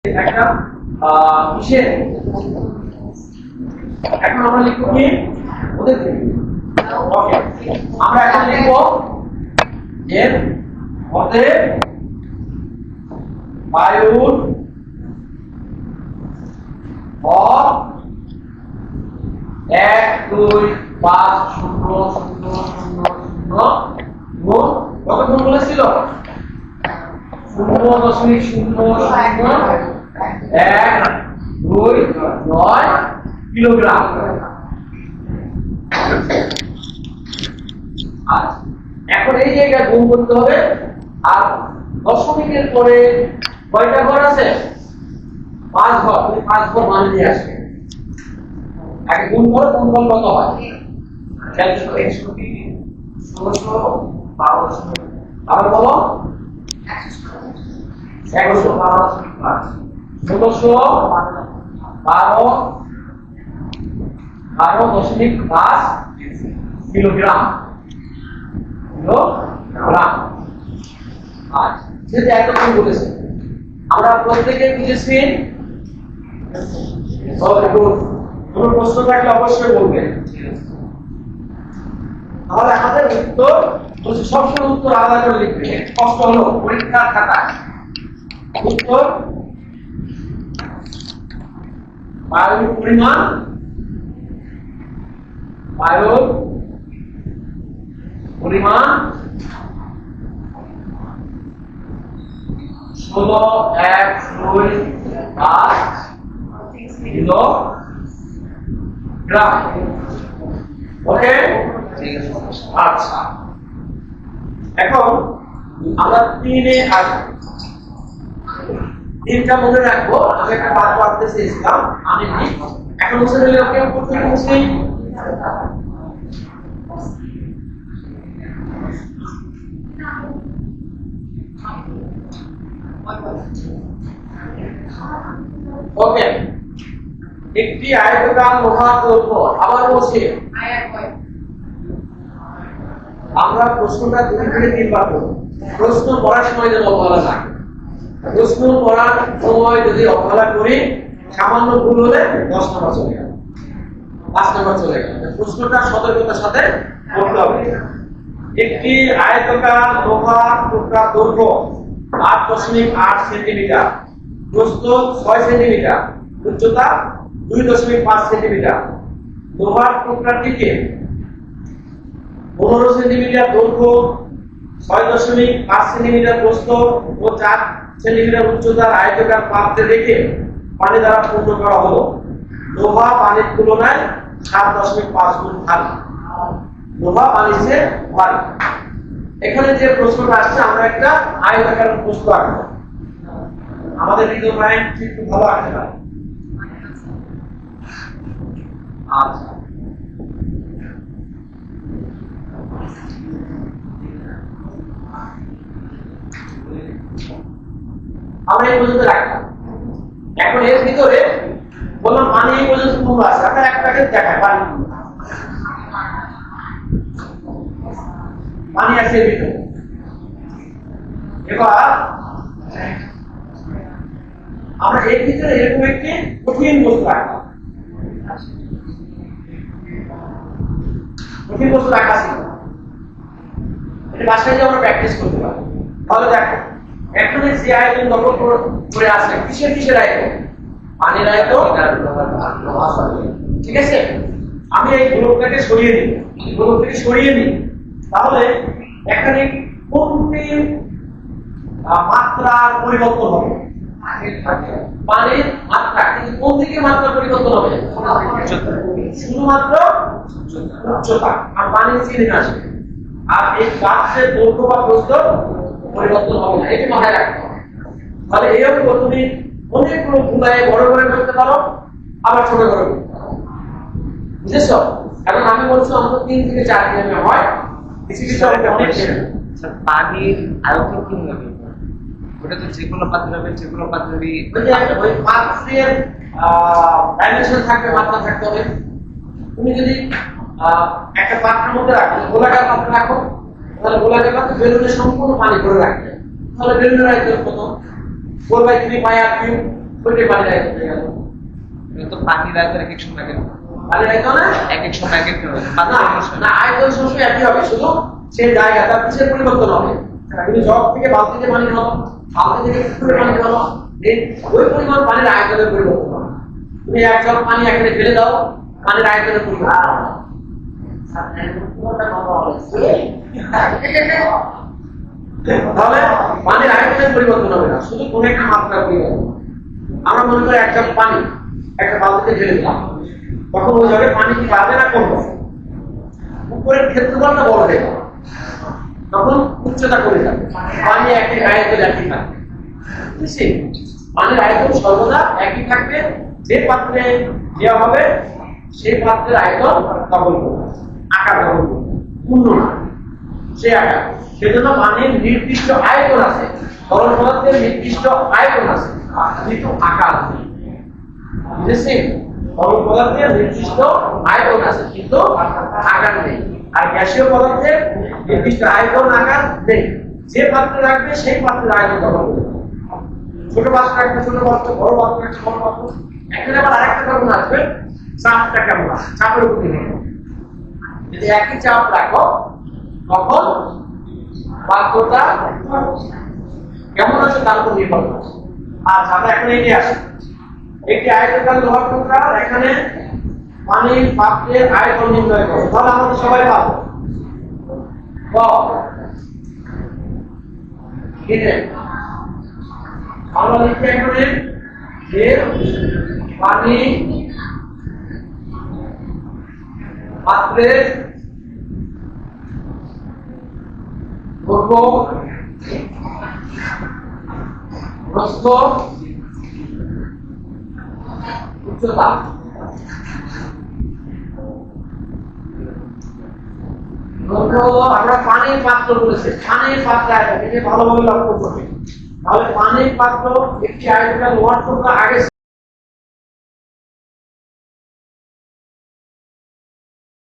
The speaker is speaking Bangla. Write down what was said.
একটা কিসের এখন আমরা লিখব কি ওদের ওকে আমরা এখন লিখব এর মধ্যে বায়ুর ভর 1 2 5 0 0 0 গুণ কত গুণ বলেছিল 0.00129 কিলোগ্রাম। আচ্ছা এখন এই জায়গায় গুণ করতে হবে আর দশমিকের পরে কয়টা ঘর আছে 5 ঘর 5 ঘর মানে নিয়ে আসবে আগে গুণ করো গুণ করলে কত হয় 116 আবার বলো 12.5 কিলোগ্রাম যেটা একদম বলেছে আমরা প্রত্যেকে বুঝেছি কোনো প্রশ্ন থাকলে অবশ্যই বলবেন তাহলে আমাদের উত্তর সবসময় উত্তর আলাদা করে লিখবেন কষ্ট হলো পরীক্ষার খাতায় উত্তর বায়ুর পরিমাণ ষোলো 1 2 5 কিলোগ্রাম। ওকে আচ্ছা এখন আমরা 3 এ আসবো 3টা মনে রাখবো আমি একটা বাদ করতে চেয়েছিলাম আমি এখন মুছে দিলে ওকে প্রথমে মুছে ওকে একটি আয়তকার লোহার দৈর্ঘ্য আবার বলছি আমরা প্রশ্নটা দুই থেকে তিনবার করব প্রশ্ন পড়ার সময় যেন অবহেলা না প্রশ্ন পড়ার সময় যদি অবহেলা করি সামান্য ভুল হলে 10 নম্বর চলে গেল 5 নম্বর চলে গেল প্রশ্নটা সতর্কতার সাথে করতে হবে একটি আয়তকার লোহার টুকরার দৈর্ঘ্য 8.8 সেন্টিমিটার প্রস্থ 6 সেন্টিমিটার উচ্চতা 2.5 সেন্টিমিটার লোহার টুকরাটিকে 15 সেন্টিমিটার দৈর্ঘ্য 6.5 সেন্টিমিটার প্রস্থ ও 4 সেন্টিমিটার উচ্চতার আয়তাকার পাত্রে রেখে পানি দ্বারা পূর্ণ করা হলো লোহা পানির তুলনায় 7.5 গুণ ভারী লোহা পানির চেয়ে ভারী এখানে যে প্রশ্নটা আসছে আমরা একটা আয়তাকার প্রশ্ন আঁকবো আমাদের হৃদয় মাইন্ড একটু ভালো আঁকতে পারে আচ্ছা আমরা এই পর্যন্ত রাখলাম এখন এর ভিতরে বললাম পানি এই পর্যন্ত পূর্ণ আছে আমরা একটাকে দেখাই পানি আছে এর ভিতরে এবার আমরা এর ভিতরে এরকম একটি কঠিন বস্তু রাখলাম কঠিন বস্তু রাখা ছিল এটা বাসায় যে আমরা প্র্যাকটিস করতে পারি তাহলে দেখো এখানে যে আয়তন দখল করে আছে কিসের আয়তন পানির আয়তন ঠিক আছে আমি এই গোলকটাকে সরিয়ে নিই তাহলে এখানে কোনটি মাত্রার পরিবর্তন হবে পানির মাত্রা কিন্তু কোন দিকে মাত্রা পরিবর্তন হবে শুধুমাত্র উচ্চতা আর পানির চিনি আসবে আর এই গাছের দৈর্ঘ্য বা প্রস্থ পরিবর্তন হবে না এটি মাথায় রাখতে হবে তাহলে এইরকম তুমি অনেকগুলো ভুলায় বড় করে করতে পারো আবার ছোট করে করতে পারো বুঝেছো এখন আমি বলছি অন্তত 3 থেকে 4 মিলিমিটার হয় কিছু অনেক পানির আয়তন কি হবে ওটা তো যেকোনো পাত্রে হবে যেকোনো পাত্রেরই ওই পাত্রের ডাইমেনশন থাকবে মাত্রা থাকতে হবে তুমি যদি একটা পাত্রের মধ্যে রাখো গোলাকার পাত্র রাখো তাহলে গোলাকার পাত্রে বেলুনের সম্পূর্ণ পানি ভরে রাখবে তাহলে বেলুনের আয়তন কত 4/3 পাই আর কিউব ওইটাই পানির আয়তন হয়ে গেল। এটা তো পানির আয়তন এক এক সময় এক এক পানির আয়তনে এক এক সময় এক এক রকম। না আয়তন সবসময় একই হবে, শুধু সেই জায়গা তার কিসের পরিবর্তন হবে। তুমি জগ থেকে বালতিতে পানি নাও, বালতি থেকে পুকুরে পানি নাও, ওই পরিমাণ পানির আয়তনের পরিবর্তন হবে। তুমি এক জগ পানি এখানে ফেলে দাও, পানির আয়তনের পরিবর্তন হবে। তাহলে পানির আয়তনের পরিবর্তন হবে না, শুধু কোন একটা মাত্রা পরিবর্তন। আমরা মনে করি এক জগ পানি একটা বালতিতে ফেলে দিলাম, তখন ওই জগে পানি কি বাড়বে না কমবে? উপরের ক্ষেত্রফলটা বড় হয়ে যাবে, তখন উচ্চতা কমে যাবে, পানি একই আয়তন একই থাকবে। বুঝছি? পানির আয়তন সর্বদা একই থাকবে, যে পাত্রে দেওয়া হবে সেই পাত্রের আয়তন ডবল করবে, আকার ডবল করবে, পূর্ণ না সে আকার। সেজন্য পানির নির্দিষ্ট আয়তন আছে, তরল পদার্থের নির্দিষ্ট আয়তন আছে কিন্তু আকার নেই। বুঝেছি? তরল পদার্থের নির্দিষ্ট আয়তন আছে কিন্তু আকার নেই, আর গ্যাসীয় পদার্থের নির্দিষ্ট আয়তন আকার নেই। যে পাত্রে রাখবে সেই পাত্রের আয়তন ডবল করবে। ছোট পাত্র একটা ছোট পাত্র, বড় পাত্র একটা বড় পাত্র। এখানে আবার আরেকটা কারণ আসবে, চাপটা কেমন আছে, চাপের উপর নির্ভর করে। যদি একই চাপ রাখো তখন পাত্রটা কেমন আছে তার উপর নির্ভর করে। আচ্ছা আমরা এখন এই নিয়ে আসি, একটি আয়তকার লোহার টুকরা, এখানে পানির পাত্রের আয়তন নির্ণয় করো। তাহলে আমাদের সবাই পাবো আমরা লিখি এখানে যে পানি পাত্রের দৈর্ঘ্য, প্রস্থ, উচ্চতা। আমরা পানির পাত্র বলেছি, পানির পাত্র আয়তন, এটা ভালোভাবে লক্ষ্য করবে। তাহলে পানির পাত্র একটি আয়তকার লোহার টুকরা আগে